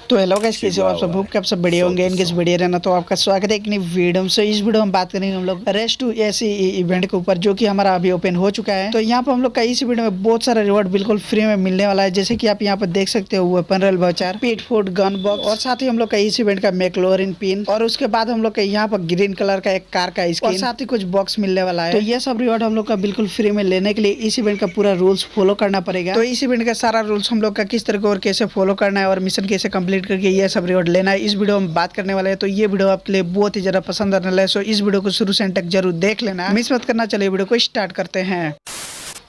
तो hello guys, कैसे हो आप सब? होप कि आप सब बढ़िया होंगे। इनके बढ़िया रहना। तो आपका स्वागत है एक नई वीडियो में। इस वीडियो में बात करेंगे हम लोग रेस टू एसी इवेंट के ऊपर, जो कि हमारा अभी ओपन हो चुका है। तो यहाँ पर हम लोग का इस वीडियो में बहुत सारा रिवॉर्ड बिल्कुल फ्री में मिलने वाला है, जैसे कि आप यहाँ पर देख सकते हो वेपन रॉयल वाउचर, पीट फूड, गन बॉक्स और साथ ही हम लोग का इस इवेंट का मैक्लोरिन पिन, और उसके बाद हम लोग का यहाँ पर ग्रीन कलर का एक कार का स्किन और साथ ही कुछ बॉक्स मिलने वाला है। तो ये सब रिवॉर्ड हम लोग का बिल्कुल फ्री में लेने के लिए इस इवेंट का पूरा रूल्स फॉलो करना पड़ेगा। तो इस इवेंट का सारा रूल्स हम लोग का किस तरह और कैसे फॉलो करना है और मिशन कैसे कंप्लीट करके ये सब रिवॉर्ड लेना है, इस वीडियो में बात करने वाले हैं। तो ये वीडियो आपके लिए बहुत ही ज्यादा पसंद आने वाला है। सो इस वीडियो को शुरू से अंत तक जरूर देख लेना, मिस मत करना। चलिए वीडियो को स्टार्ट करते हैं।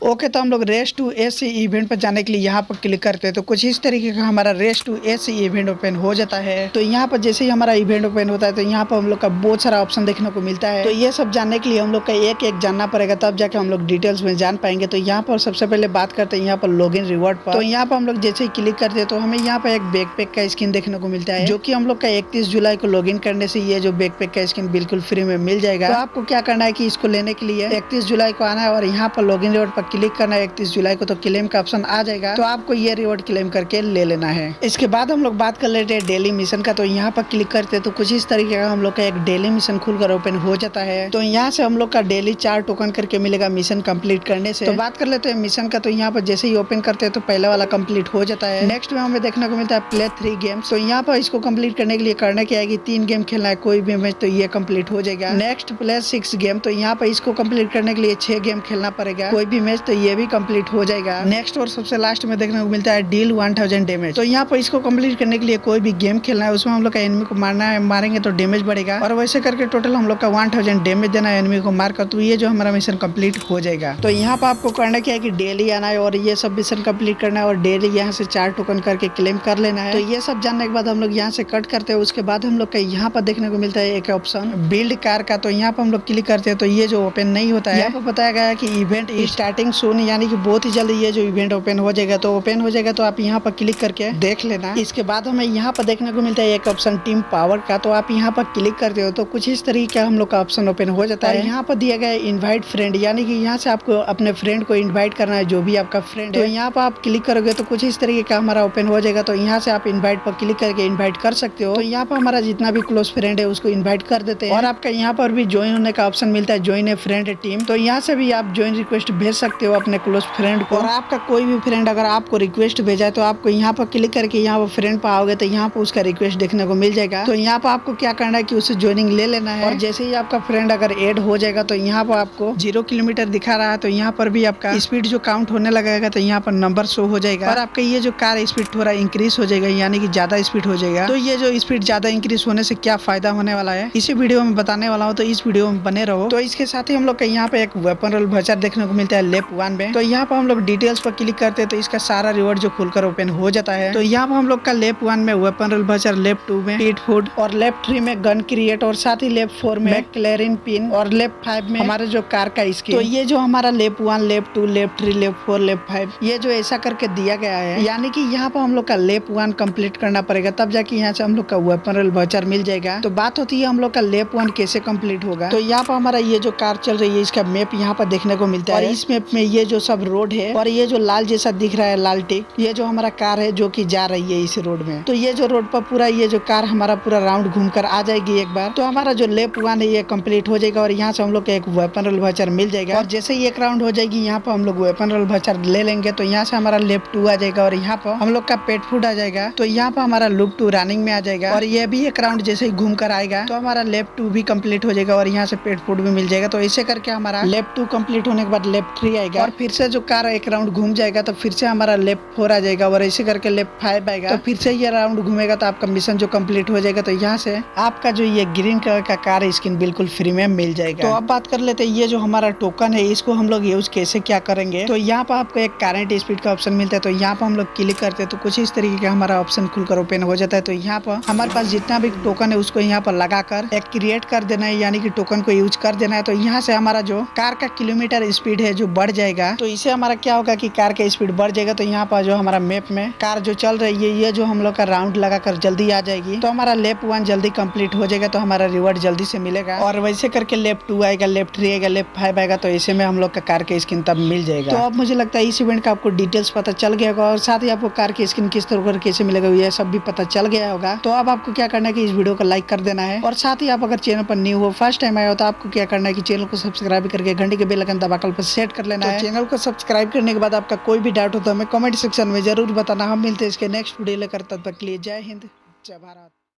ओके, तो हम लोग रेस टू एसी इवेंट पर जाने के लिए यहाँ पर क्लिक करते हैं। तो कुछ इस तरीके का हमारा race to AC event open हो जाता है। तो यहाँ पर जैसे ही हमारा इवेंट ओपन होता है तो यहाँ पर हम लोग का बहुत सारा ऑप्शन देखने को मिलता है। तो ये सब जानने के लिए हम लोग का एक एक जानना पड़ेगा, तब जाके हम लोग डिटेल्स में जान पाएंगे। तो यहाँ पर सबसे पहले बात करते हैं यहाँ पर लॉग इन रिवॉर्ड पर। तो यहाँ पर हम लोग जैसे ही क्लिक करते हैं तो हमें यहाँ पर एक बैकपैक का स्किन देखने को मिलता है, जो की हम लोग का 31 जुलाई को लॉग इन करने से ये जो बैकपैक का स्किन बिल्कुल फ्री में मिल जाएगा। तो आपको क्या करना है कि इसको लेने के लिए 31 जुलाई को आना है और यहाँ पर लॉग इन रिवॉर्ड पर क्लिक करना है। 31 जुलाई को तो क्लेम का ऑप्शन आ जाएगा, तो आपको ये रिवॉर्ड क्लेम करके ले लेना है। इसके बाद हम लोग बात कर लेते हैं डेली मिशन का। तो यहाँ पर क्लिक करते हैं तो कुछ इस तरीके का हम लोग का एक डेली मिशन खुलकर ओपन हो जाता है। तो यहाँ से हम लोग का डेली 4 टोकन करके मिलेगा मिशन कंप्लीट करने से। तो बात कर लेते हैं मिशन का। तो यहाँ पर जैसे ही ओपन करते हैं तो पहला वाला कंप्लीट हो जाता है। नेक्स्ट में हमें देखने को मिलता है प्ले 3 गेम्स। तो यहाँ पर इसको कंप्लीट करने के लिए करना क्या है कि 3 गेम खेलना है, कोई भी मैच, तो ये कंप्लीट हो जाएगा। Next play 6 game. तो यहाँ पर इसको कंप्लीट करने के लिए 6 गेम खेलना पड़ेगा, कोई भी मैच, तो ये भी कंप्लीट हो जाएगा। नेक्स्ट और सबसे लास्ट में देखने को मिलता है डील 1000 डैमेज। तो यहाँ पर इसको कंप्लीट करने के लिए कोई भी गेम खेलना है, उसमें हम लोग का एनिमी को मारना है, मारेंगे तो डैमेज बढ़ेगा, और वैसे करके टोटल हम लोग का 1000 डैमेज देना है एनिमी को मारकर। तो ये जो हमारा मिशन कंप्लीट हो जाएगा। तो यहाँ पर आपको करना क्या है कि डेली आना है और ये सब मिशन कंप्लीट करना है और डेली यहाँ से 4 टोकन करके क्लेम कर लेना है। तो ये सब जानने के बाद हम लोग यहाँ से कट करते हैं। उसके बाद हम लोग का यहाँ पर देखने को मिलता है एक ऑप्शन बिल्ड कार का। तो यहाँ पर हम लोग क्लिक करते हैं तो ये जो ओपन नहीं होता है, यहाँ पर बताया गया है कि इवेंट स्टार्टिंग सून, यानी कि बहुत ही जल्दी ये जो इवेंट ओपन हो जाएगा। तो ओपन हो जाएगा तो आप यहाँ पर क्लिक करके देख लेना। इसके बाद हमें यहाँ पर देखने को मिलता है एक ऑप्शन टीम पावर का। तो आप यहाँ पर क्लिक करते हो तो कुछ इस तरीके का हम लोग का ऑप्शन ओपन हो जाता है। यहाँ पर दिया गया है इनवाइट फ्रेंड, यानी कि यहाँ से आपको अपने फ्रेंड को इनवाइट करना है, जो भी आपका फ्रेंड है। तो यहाँ पर आप क्लिक करोगे तो कुछ इस तरीके का हमारा ओपन हो जाएगा। तो यहाँ से आप इनवाइट पर क्लिक करके इनवाइट कर सकते हो। तो यहाँ पर हमारा जितना भी क्लोज फ्रेंड है उसको इन्वाइट कर देते हैं। और आपका यहाँ पर भी ज्वाइन होने का ऑप्शन मिलता है, ज्वाइन ए फ्रेंड टीम। तो यहाँ से भी आप ज्वाइन रिक्वेस्ट भेज सकते हो अपने क्लोज फ्रेंड को। और आपका कोई भी फ्रेंड अगर आपको रिक्वेस्ट भेजा है तो आपको यहाँ पर क्लिक करके यहाँ पर फ्रेंड पर आओगे तो यहाँ पर उसका रिक्वेस्ट देखने को मिल जाएगा। तो यहाँ पर आपको क्या करना है कि उसे ज्वाइनिंग ले लेना है। और जैसे ही आपका फ्रेंड अगर ऐड हो जाएगा तो यहाँ पर आपको 0 किलोमीटर दिखा रहा है, तो यहाँ पर भी आपका स्पीड जो काउंट होने लगेगा, तो यहाँ पर नंबर शो हो जाएगा और आपका ये जो कार स्पीड थोड़ा इंक्रीज हो जाएगा, यानी कि ज्यादा स्पीड हो जाएगा। तो ये जो स्पीड ज्यादा इंक्रीज होने से क्या फायदा होने वाला है इसी वीडियो में बताने वाला हूँ, तो इस वीडियो में बने रहो। तो इसके साथ ही हम लोग का यहाँ पे एक वेपन रॉयल वाउचर देखने को मिलता है लेप 1 में। तो यहाँ पर हम लोग डिटेल्स पर क्लिक करते हैं तो इसका सारा रिवॉर्ड जो खुलकर ओपन हो जाता है। तो यहाँ पर हम लोग का लेप 1 में वेपन रॉयल वाउचर, लेप 2 में पीट फूड, और लेप 3 में गन क्रिएट, और साथ ही लेप 4 में मैक्लेरिन पिन, और लेप 5 में हमारे जो कार का स्किन। तो ये जो हमारा लेप 1, लेप 2, लेप 3, लेप 4, लेप 5, ये जो ऐसा करके दिया गया है, यानी कि यहाँ पर हम लोग का लेप 1 कंप्लीट करना पड़ेगा, तब जाके यहाँ से हम लोग का वेपन रॉयल वाउचर मिल जाएगा। तो बात होती है हम लोग का लेप 1 कैसे कंप्लीट होगा। तो यहाँ पर हमारा ये जो कार चल रही है इसका मैप यहाँ पर देखने को मिलता है, और इस मैप में ये जो सब रोड है और ये जो लाल जैसा दिख रहा है लाल टिक, ये जो हमारा कार है जो कि जा रही है इस रोड में। तो ये जो रोड पर पूरा ये जो कार हमारा पूरा राउंड घूमकर आ जाएगी एक बार। तो हमारा जो लेप 1 है ये कंप्लीट हो जाएगा और यहाँ से हम लोग को एक वेपन रॉयल वाउचर मिल जाएगा। और जैसे ही एक राउंड हो जाएगी यहाँ पर हम लोग वेपन रॉयल वाउचर ले लेंगे, तो यहाँ से हमारा लेप 2 आ जाएगा और यहाँ पर हम लोग का पेट फूड आ जाएगा। तो यहाँ पर हमारा लुक 2 रनिंग में आ जाएगा और ये भी एक राउंड जैसे ही घूम कर आएगा तो हमारा लेप 2 भी कंप्लीट हो जाएगा और यहाँ से पेट फूड भी मिल जाएगा। तो ऐसे करके हमारा लेप 2 कंप्लीट होने के बाद लेप 3 आएगा और फिर से जो कार एक राउंड घूम जाएगा तो फिर से हमारा लेप 4 आ जाएगा और ऐसे करके लेप 5 आएगा। तो फिर से ये राउंड घूमेगा तो आपका मिशन जो कंप्लीट हो जाएगा। तो यहाँ से आपका जो ये ग्रीन कलर का कार स्किन बिल्कुल फ्री में मिल जाएगा। तो अब बात कर लेते हैं ये जो हमारा टोकन है इसको हम लोग यूज कैसे क्या करेंगे। तो यहाँ पर आपको एक करंट स्पीड का ऑप्शन मिलता है, तो यहाँ पर हम लोग क्लिक करते हैं तो कुछ इस तरीके का हमारा ऑप्शन खुलकर ओपन हो जाता है। तो यहाँ पर हमारे पास जितना भी टोकन है उसको यहाँ पर लगाकर एक क्रिएट कर देना है, यानी कि टोकन को यूज कर देना है। तो यहाँ से हमारा जो कार का किलोमीटर स्पीड है जो बढ़ जाएगा तो इससे हमारा क्या होगा कि कार का स्पीड बढ़ जाएगा। तो यहाँ पर जो हमारा मैप में कार जो चल रही है ये जो हम लोग का राउंड लगाकर जल्दी आ जाएगी तो हमारा लेप 1 जल्दी कंप्लीट हो जाएगा, तो हमारा रिवॉर्ड जल्दी से मिलेगा। और वैसे करके लेप 2 आएगा, लेप 3 आएगा, लेप 5 आएगा, तो ऐसे में हम लोग का कार के स्किन तब मिल जाएगा। तो अब मुझे लगता है इस इवेंट का आपको डिटेल्स पता चल गया होगा और साथ ही आपको कार की स्किन किस तरह कैसे मिलेगा ये सब भी पता चल गया होगा। तो अब आपको क्या करना है कि इस वीडियो को लाइक कर देना है और साथ ही आप अगर चैनल पर न्यू हो, फर्स्ट टाइम आए हो, तो आपको क्या करना है कि चैनल को सब्सक्राइब करके घंटे के बेल आइकन दबाकर पर सेट कर लेना है। चैनल को सब्सक्राइब करने के बाद आपका कोई भी डाउट हो तो हमें कमेंट सेक्शन में जरूर बताना। हम मिलते हैं इसके नेक्स्ट वीडियो लेकर, तब तक के लिए जय हिंद, जय भारत।